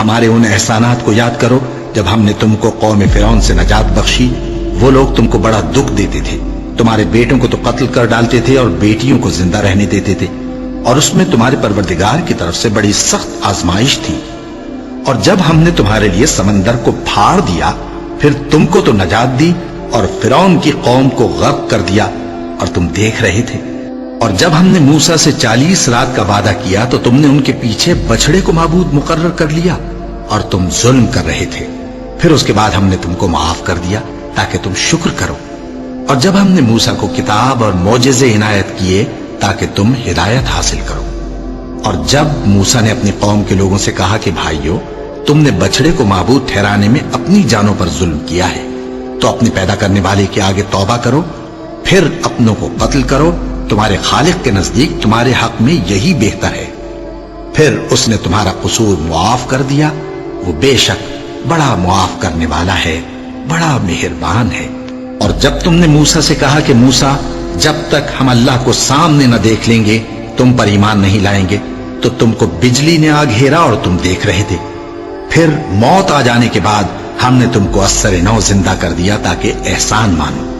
ہمارے ان احسانات کو یاد کرو جب ہم نے تم کو قوم فرعون سے نجات بخشی۔ وہ لوگ تم کو بڑا دکھ دیتے تھے، تمہارے بیٹوں کو تو قتل کر ڈالتے تھے اور بیٹیوں کو زندہ رہنے دیتے تھے، اور اس میں تمہارے پروردگار کی طرف سے بڑی سخت آزمائش تھی۔ اور جب ہم نے تمہارے لیے سمندر کو پھاڑ دیا، پھر تم کو تو نجات دی اور فرعون کی قوم کو غرق کر دیا، اور تم دیکھ رہے تھے۔ اور جب ہم نے موسیٰ سے 40 رات کا وعدہ کیا تو تم نے ان کے پیچھے بچڑے کو معبود مقرر کر لیا، اور تم ظلم کر رہے تھے۔ پھر اس کے بعد ہم نے تم کو معاف کر دیا تاکہ تم شکر کرو۔ اور جب ہم نے موسیٰ کو کتاب اور معجزے عنایت کیے تاکہ تم ہدایت حاصل کرو۔ اور جب موسیٰ نے اپنی قوم کے لوگوں سے کہا کہ بھائیو، تم نے بچڑے کو معبود ٹھہرانے میں اپنی جانوں پر ظلم کیا ہے، تو اپنے پیدا کرنے والے کے آگے توبہ کرو، پھر اپنوں کو قتل کرو، تمہارے خالق کے نزدیک تمہارے حق میں یہی بہتر ہے۔ پھر اس نے تمہارا قصور معاف کر دیا، وہ بے شک بڑا معاف کرنے والا ہے، بڑا مہربان ہے۔ اور جب تم نے موسیٰ سے کہا کہ موسیٰ، جب تک ہم اللہ کو سامنے نہ دیکھ لیں گے تم پر ایمان نہیں لائیں گے، تو تم کو بجلی نے آ گھیرا اور تم دیکھ رہے تھے۔ پھر موت آ جانے کے بعد ہم نے تم کو اثر نو زندہ کر دیا تاکہ احسان مانو۔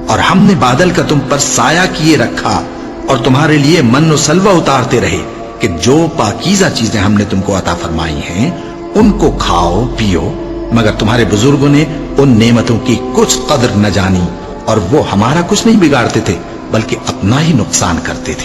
اور ہم نے بادل کا تم پر سایہ کیے رکھا اور تمہارے لیے من و سلوہ اتارتے رہے کہ جو پاکیزہ چیزیں ہم نے تم کو عطا فرمائی ہیں ان کو کھاؤ پیو، مگر تمہارے بزرگوں نے ان نعمتوں کی کچھ قدر نہ جانی، اور وہ ہمارا کچھ نہیں بگاڑتے تھے بلکہ اپنا ہی نقصان کرتے تھے۔